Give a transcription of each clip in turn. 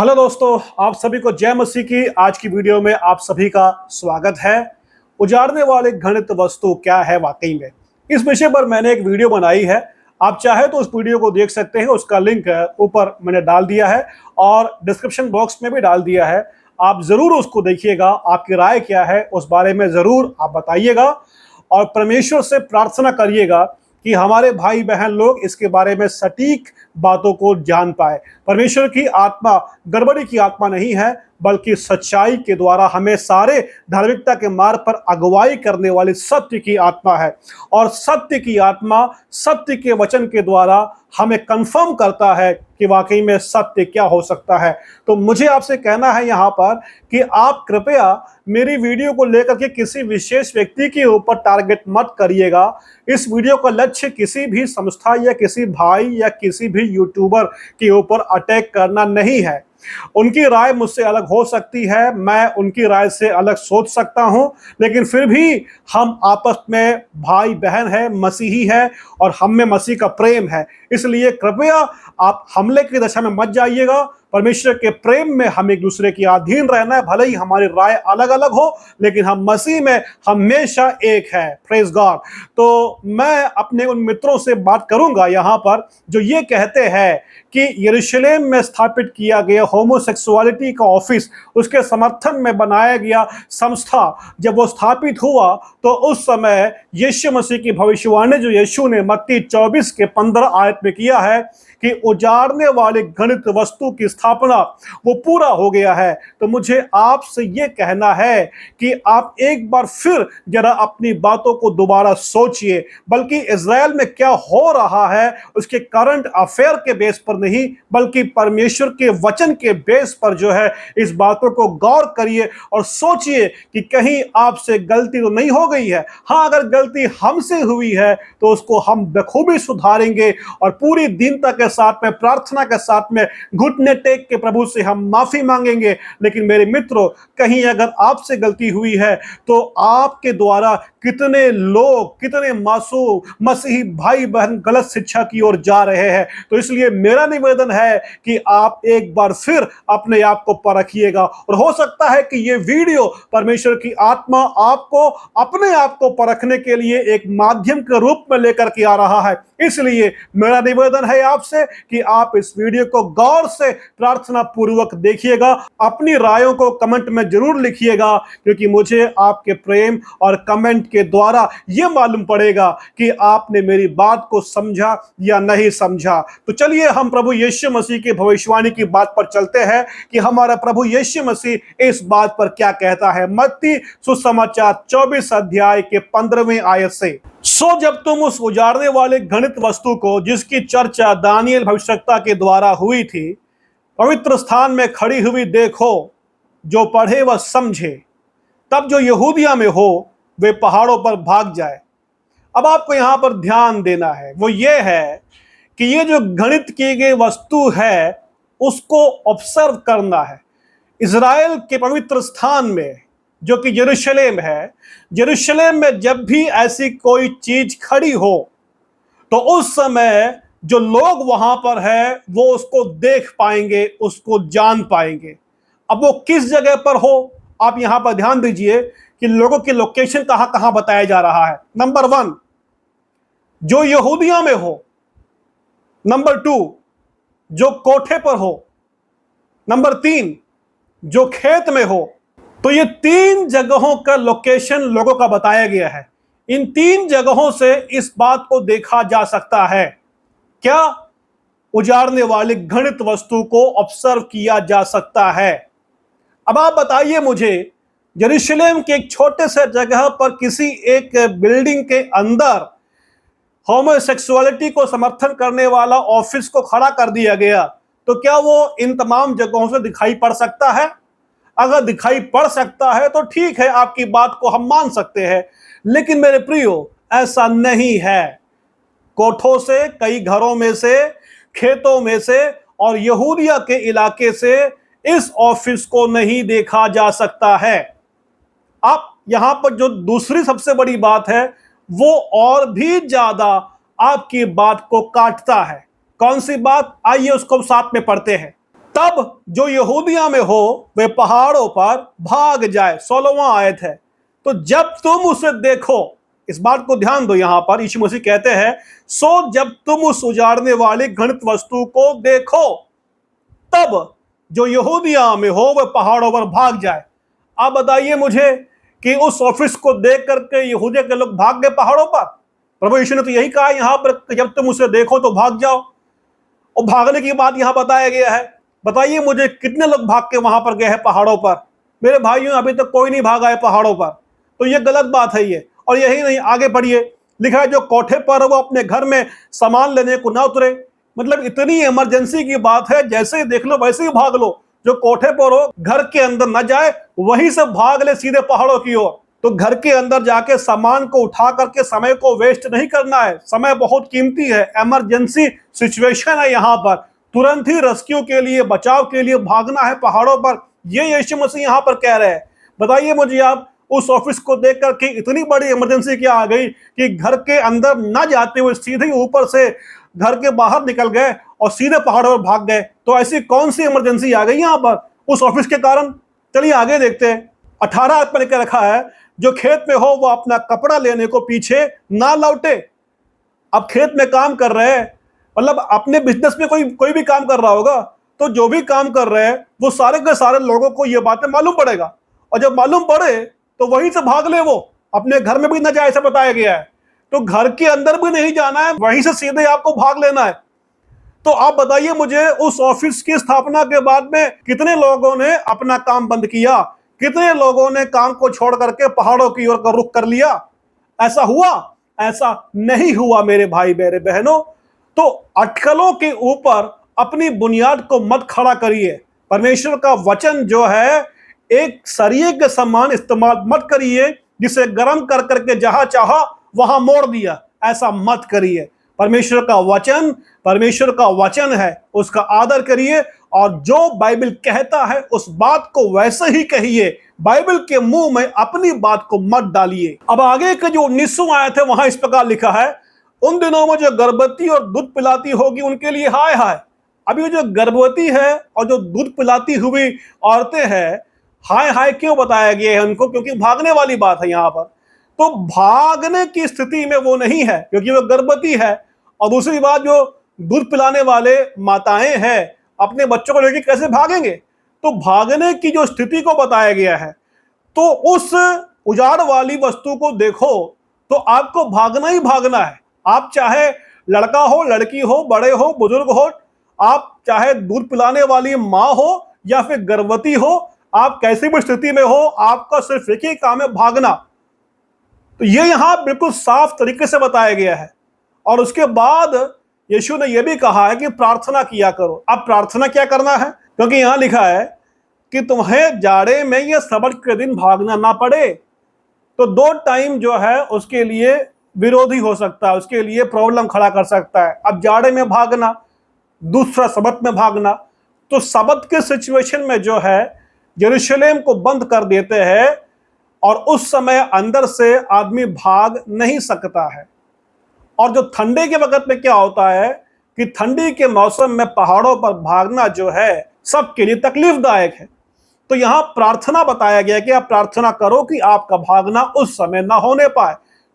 Hello दोस्तों, आप सभी को जय मसीह की। आज की वीडियो में आप सभी का स्वागत है। उजाड़ने वाले घृणित वस्तु क्या है वाकई में, इस विषय पर मैंने एक वीडियो बनाई है। आप चाहे तो उस वीडियो को देख सकते हैं, उसका लिंक ऊपर मैंने डाल दिया है और डिस्क्रिप्शन बॉक्स में भी डाल दिया है। आप जरूर उसको देखिएगा, आपकी राय क्या है उस बारे में जरूर आप बताइएगा और परमेश्वर से प्रार्थना करिएगा कि हमारे भाई बहन लोग इसके बारे में सटीक बातों को जान पाए। परमेश्वर की आत्मा गड़बड़ी की आत्मा नहीं है, बल्कि सच्चाई के द्वारा हमें सारे धार्मिकता के मार्ग पर अगुवाई करने वाली सत्य की आत्मा है। और सत्य की आत्मा सत्य के वचन के द्वारा हमें कंफर्म करता है कि वाकई में सत्य क्या हो सकता है। तो मुझे आपसे कहना है यहाँ पर कि आप कृपया मेरी वीडियो को लेकर के किसी विशेष व्यक्ति के ऊपर टारगेट मत करिएगा। इस वीडियो का लक्ष्य किसी भी संस्था या किसी भाई या किसी भी यूट्यूबर के ऊपर अटैक करना नहीं है। उनकी राय मुझसे अलग हो सकती है, मैं उनकी राय से अलग सोच सकता हूं, लेकिन फिर भी हम आपस में भाई बहन है, मसीही है और हम में मसीह का प्रेम है। इसलिए कृपया आप हमले की दशा में मत जाइएगा। परमेश्वर के प्रेम में हम एक दूसरे के अधीन रहना है। भले ही हमारी राय अलग अलग हो, लेकिन हम मसीह में हमेशा एक है। Praise God. तो मैं अपने उन मित्रों से बात करूंगा यहाँ पर जो ये कहते हैं कि यरूशलेम में स्थापित किया गया होमोसेक्सुअलिटी का ऑफिस, उसके समर्थन में बनाया गया संस्था जब वो स्थापित हुआ तो उस समय यीशु मसीह की भविष्यवाणी जो यीशु ने मत्ती 24 के 15 आयत में किया है कि उजाड़ने वाले घृणित वस्तु की स्थापना वो पूरा हो गया है। तो मुझे आपसे ये कहना है कि आप एक बार फिर जरा अपनी बातों को दोबारा सोचिए, बल्कि इज़राइल में क्या हो रहा है उसके करंट अफेयर के बेस पर नहीं, बल्कि परमेश्वर के वचन के बेस पर जो है इस बातों को गौर करिए और सोचिए कि कहीं आपसे गलती तो नहीं हो गई है। हाँ, अगर गलती हमसे हुई है तो उसको हम बखूबी सुधारेंगे और पूरी दीनता के साथ में, प्रार्थना के साथ में, घुटने टेक के प्रभु से हम माफी मांगेंगे। लेकिन मेरे मित्रों, कहीं अगर आपसे गलती हुई है तो आपके द्वारा कितने लोग, कितने मासूम मसीही भाई बहन गलत शिक्षा की ओर जा रहे हैं। तो इसलिए मेरा निवेदन है कि आप एक बार फिर अपने आप को परखिएगा और हो सकता है कि ये वीडियो परमेश्वर की आत्मा आपको अपने आप को परखने के लिए एक माध्यम के रूप में लेकर के आ रहा है। इसलिए मेरा निवेदन है आपसे कि आप इस वीडियो को गौर से प्रार्थना पूर्वक देखिएगा। अपनी रायों को कमेंट में जरूर लिखिएगा, क्योंकि मुझे आपके प्रेम और कमेंट के द्वारा यह मालूम पड़ेगा कि आपने मेरी बात को समझा या नहीं समझा। तो चलिए हम प्रभु यीशु मसीह की भविष्यवाणी की बात पर चलते हैं कि हमारा प्रभु यीशु मसीह इस बात पर क्या कहता है। मत्ती सुसमाचार 24 अध्याय के 15वें आयत से, सो जब तुम उस उजाड़ने वाले घृणित वस्तु को, जिसकी चर्चा दानियेल भविष्यवक्ता के द्वारा हुई थी, पवित्र स्थान में खड़ी हुई देखो, जो पढ़े वह समझे, तब जो यहूदिया में हो वे पहाड़ों पर भाग जाए। अब आपको यहां पर ध्यान देना है वो ये है कि ये जो घृणित की गई वस्तु है उसको ऑब्जर्व करना है। इज़राइल के पवित्र स्थान में जो कि यरूशलेम है, यरूशलेम में जब भी ऐसी कोई चीज खड़ी हो तो उस समय जो लोग वहां पर है वो उसको देख पाएंगे, उसको जान पाएंगे। अब वो किस जगह पर हो, आप यहां पर ध्यान दीजिए कि लोगों की लोकेशन कहां कहां बताया जा रहा है। नंबर 1, जो यहूदिया में हो। नंबर 2, जो कोठे पर हो। नंबर 3, जो खेत में हो। तो ये 3 जगहों का लोकेशन लोगों का बताया गया है। इन 3 जगहों से इस बात को देखा जा सकता है, क्या उजाड़ने वाली घृणित वस्तु को ऑब्जर्व किया जा सकता है। अब आप बताइए मुझे, यरूशलेम के एक छोटे से जगह पर किसी एक बिल्डिंग के अंदर होमोसेक्सुअलिटी को समर्थन करने वाला ऑफिस को खड़ा कर दिया गया, तो क्या वो इन तमाम जगहों से दिखाई पड़ सकता है? अगर दिखाई पड़ सकता है तो ठीक है, आपकी बात को हम मान सकते हैं। लेकिन मेरे प्रियो, ऐसा नहीं है। कोठों से, कई घरों में से, खेतों में से और यहूदिया के इलाके से इस ऑफिस को नहीं देखा जा सकता है। अब यहां पर जो दूसरी सबसे बड़ी बात है वो और भी ज्यादा आपकी बात को काटता है। कौन सी बात? आइए उसको साथ में पढ़ते हैं। तब जो यहूदिया में हो वे पहाड़ों पर भाग जाए। 16वां आयत है। तो जब तुम उसे देखो, इस बात को ध्यान दो, यहां पर यीशु मसीह कहते हैं सो जब तुम उस उजाड़ने वाली घृणित वस्तु को देखो तब जो यहूदिया में हो वह पहाड़ों पर भाग जाए। आप बताइए मुझे कि उस ऑफिस को देख करके यहूदिया के लोग भाग गए पहाड़ों पर? प्रभु यीशु ने तो यही कहा यहां पर कि जब तुम उसे देखो तो भाग जाओ, और भागने की बात यहां बताया गया है। बताइए मुझे कितने लोग भाग के वहां पर गए हैं पहाड़ों पर? मेरे भाइयों, अभी तक कोई नहीं भागा है पहाड़ों पर। तो ये गलत बात है ये। और यही नहीं, आगे बढ़िए, लिखा है जो कोठे पर वो अपने घर में सामान लेने को ना उतरे। मतलब इतनी इमरजेंसी की बात है, जैसे ही देख लो वैसे ही भाग लो। जो कोठे पर हो घर के अंदर न जाए, वहीं से भाग ले सीधे पहाड़ों की ओर। तो घर के अंदर जाके सामान को उठा करके समय को वेस्ट नहीं करना है। समय बहुत कीमती है, इमरजेंसी सिचुएशन है यहां पर। तुरंत ही रेस्क्यू के लिए, बचाव के लिए भागना है पहाड़ों पर। ये यीशु मसीह यहां पर कह रहे हैं। बताइए मुझे आप, उस ऑफिस को देख करके इतनी बड़ी इमरजेंसी क्या आ गई कि घर के अंदर न जाते हुए सीधे ऊपर से घर के बाहर निकल गए और सीधे पहाड़ों पर भाग गए? तो ऐसी कौन सी इमरजेंसी आ गई यहां पर उस ऑफिस के कारण? चलिए आगे देखते हैं। 18 आयत में लिख रखा है जो खेत में हो वो अपना कपड़ा लेने को पीछे ना लौटे। अब खेत में काम कर रहे हैं, मतलब अपने बिजनेस में कोई भी काम कर रहा होगा, तो जो भी काम कर रहे हैं वो सारे के सारे लोगों को ये बातें मालूम पड़ेगा। और जब मालूम पड़े तो वहीं से भाग ले, वो अपने घर में भी न जाए, ऐसा बताया गया है। तो घर के अंदर भी नहीं जाना है, वहीं से सीधे आपको भाग लेना है। तो आप बताइए मुझे, उस ऑफिस की स्थापना के बाद में कितने लोगों ने अपना काम बंद किया? कितने लोगों ने काम को छोड़ करके पहाड़ों की ओर का रुख कर लिया? ऐसा हुआ? ऐसा नहीं हुआ मेरे भाई मेरे बहनों। तो अटकलों के ऊपर अपनी बुनियाद को मत खड़ा करिए। परमेश्वर का वचन जो है एक सरिये के समान इस्तेमाल मत करिए जिसे गर्म कर करके जहां चाहा वहां मोड़ दिया, ऐसा मत करिए। परमेश्वर का वचन है, उसका आदर करिए और जो बाइबल कहता है उस बात को वैसे ही कहिए। बाइबल के मुंह में अपनी बात को मत डालिए। अब आगे के जो 19वां आयत है वहां इस प्रकार लिखा है उन दिनों में जो गर्भवती और दूध पिलाती होगी उनके लिए हाय हाय। अभी जो गर्भवती है और जो दूध पिलाती हुई औरतें हैं, हाय हाय क्यों बताया गया है उनको? क्योंकि भागने वाली बात है यहां पर। तो भागने की स्थिति में वो नहीं है क्योंकि वो गर्भवती है। और दूसरी बात, जो दूध पिलाने वाले माताएं हैं अपने बच्चों को लेकर कैसे भागेंगे? तो भागने की जो स्थिति को बताया गया है, तो उस उजाड़ वाली वस्तु को देखो तो आपको भागना ही भागना है। आप चाहे लड़का हो, लड़की हो, बड़े हो, बुजुर्ग हो, आप चाहे दूध पिलाने वाली माँ हो या फिर गर्भवती हो, आप कैसी भी स्थिति में हो, आपका सिर्फ एक ही काम है, भागना। तो ये यहां बिल्कुल साफ तरीके से बताया गया है। और उसके बाद यीशु ने यह भी कहा है कि प्रार्थना किया करो। अब प्रार्थना क्या करना है? क्योंकि यहां लिखा है कि तुम्हें जाड़े में या सबत के दिन भागना ना पड़े। तो 2 टाइम जो है उसके लिए विरोधी हो सकता है, उसके लिए प्रॉब्लम खड़ा कर सकता है। अब जाड़े में भागना, दूसरा सबत में भागना। तो सबत के सिचुएशन में जो है यरूशलेम को बंद कर देते हैं और उस समय अंदर से आदमी भाग नहीं सकता है। और जो ठंडे के वक्त में क्या होता है कि ठंडी के मौसम में पहाड़ों पर भागना जो है सबके लिए तकलीफदायक है। तो यहां प्रार्थना बताया गया कि आप प्रार्थना करो कि आपका भागना उस समय ना होने पाए।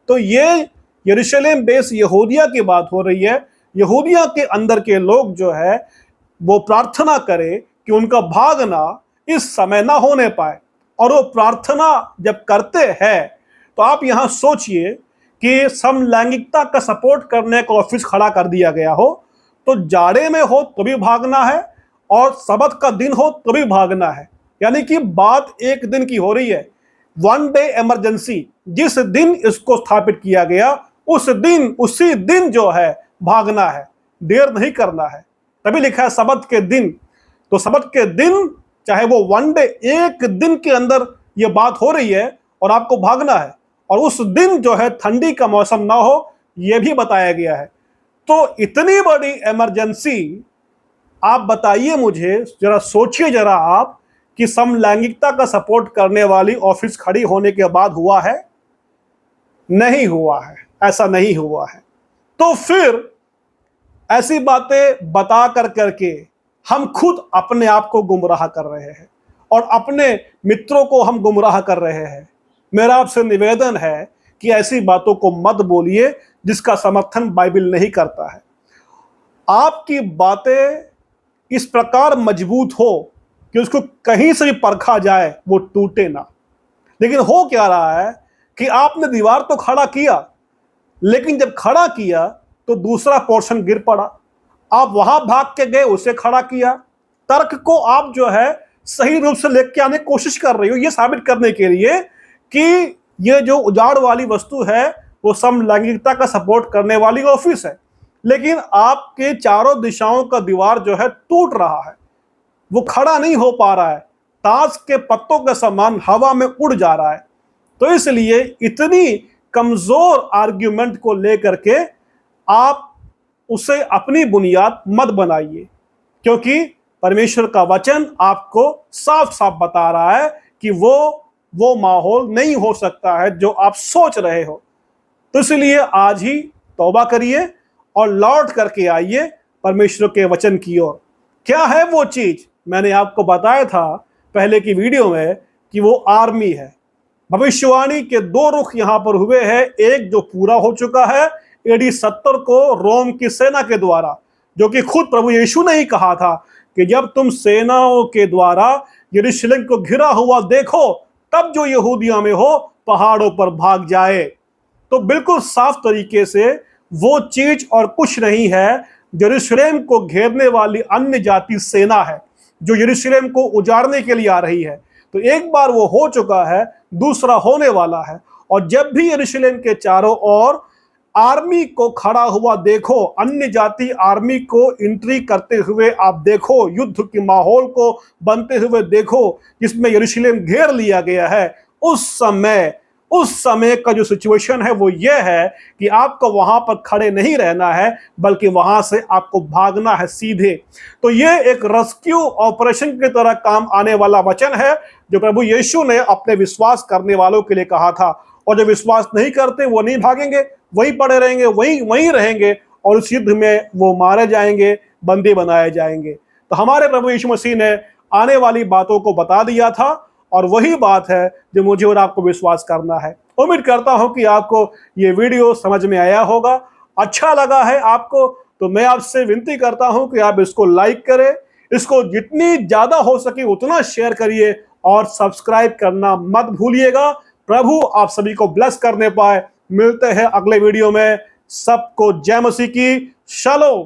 तो ये यरूशलेम बेस यहूदिया की बात हो रही है। यहूदिया के अंदर के लोग जो है वो प्रार्थना करें कि उनका भागना इस समय ना होने पाए। और वो प्रार्थना जब करते हैं तो आप यहां सोचिए कि समलैंगिकता का सपोर्ट करने का ऑफिस खड़ा कर दिया गया हो, तो जाड़े में हो तो भी भागना है और सबत का दिन हो तो भी भागना है। यानी कि बात एक दिन की हो रही है, 1 डे इमरजेंसी। जिस दिन इसको स्थापित किया गया उसी दिन जो है भागना है, देर नहीं करना है। तभी लिखा है सबत के दिन। तो सबत के दिन चाहे वो 1 डे, एक दिन के अंदर ये बात हो रही है और आपको भागना है। और उस दिन जो है ठंडी का मौसम ना हो, यह भी बताया गया है। तो इतनी बड़ी इमरजेंसी, आप बताइए मुझे, जरा सोचिए जरा आप कि समलैंगिकता का सपोर्ट करने वाली ऑफिस खड़ी होने के बाद हुआ है? नहीं हुआ है, ऐसा नहीं हुआ है। तो फिर ऐसी बातें बता कर करके हम खुद अपने आप को गुमराह कर रहे हैं और अपने मित्रों को हम गुमराह कर रहे हैं। मेरा आपसे निवेदन है कि ऐसी बातों को मत बोलिए जिसका समर्थन बाइबल नहीं करता है। आपकी बातें इस प्रकार मजबूत हो कि उसको कहीं से भी परखा जाए, वो टूटे ना। लेकिन हो क्या रहा है कि आपने दीवार तो खड़ा किया, लेकिन जब खड़ा किया तो दूसरा पोर्शन गिर पड़ा। आप वहां भाग के गए, उसे खड़ा किया। तर्क को आप जो है सही रूप से लेके आने की कोशिश कर रही हो, ये साबित करने के लिए कि ये जो उजाड़ वाली वस्तु है वो समलैंगिकता का सपोर्ट करने वाली ऑफिस है। लेकिन आपके चारों दिशाओं का दीवार जो है टूट रहा है, वो खड़ा नहीं हो पा रहा है, ताश के पत्तों के समान हवा में उड़ जा रहा है। तो इसलिए इतनी कमजोर आर्ग्यूमेंट को लेकर के आप उसे अपनी बुनियाद मत बनाइए, क्योंकि परमेश्वर का वचन आपको साफ साफ बता रहा है कि वो माहौल नहीं हो सकता है जो आप सोच रहे हो। तो इसलिए आज ही तौबा करिए और लौट करके आइए परमेश्वर के वचन की ओर। क्या है वो चीज? मैंने आपको बताया था पहले की वीडियो में कि वो आर्मी है। भविष्यवाणी के दो रुख यहां पर हुए हैं। एक जो पूरा हो चुका है AD 70 को रोम की सेना के द्वारा, जो कि खुद प्रभु यीशु ने ही कहा था कि जब तुम सेनाओं के द्वारा यरूशलेम को घिरा हुआ देखो, तब जो यहूदिया में हो पहाड़ों पर भाग जाए। तो बिल्कुल साफ तरीके से वो चीज और कुछ नहीं है। यरूशलेम को घेरने वाली अन्य जाति सेना है जो यरूशलेम को उजाड़ने के लिए आ रही है। तो एक बार वो हो चुका है, दूसरा होने वाला है। और जब भी यरूशलेम के चारों ओर आर्मी को खड़ा हुआ देखो, अन्य जाति आर्मी को एंट्री करते हुए आप देखो, युद्ध के माहौल को बनते हुए देखो जिसमें यरूशलेम घेर लिया गया है, उस समय का जो सिचुएशन है वो ये है कि आपको वहां पर खड़े नहीं रहना है, बल्कि वहां से आपको भागना है सीधे। तो ये एक रेस्क्यू ऑपरेशन की तरह काम आने वाला वचन है जो प्रभु यीशु ने अपने विश्वास करने वालों के लिए कहा था। और जो विश्वास नहीं करते वो नहीं भागेंगे, वहीं पड़े रहेंगे, वहीं रहेंगे और उस युद्ध में वो मारे जाएंगे, बंदी बनाए जाएंगे। तो हमारे प्रभु यीशु मसीह ने आने वाली बातों को बता दिया था और वही बात है जो मुझे और आपको विश्वास करना है। उम्मीद करता हूं कि आपको ये वीडियो समझ में आया होगा, अच्छा लगा है आपको। तो मैं आपसे विनती करता हूं कि आप इसको लाइक करें, इसको जितनी ज्यादा हो सके उतना शेयर करिए और सब्सक्राइब करना मत भूलिएगा। प्रभु आप सभी को ब्लेस करने पाए। मिलते हैं अगले वीडियो में। सबको जय मसीह की। शालोम।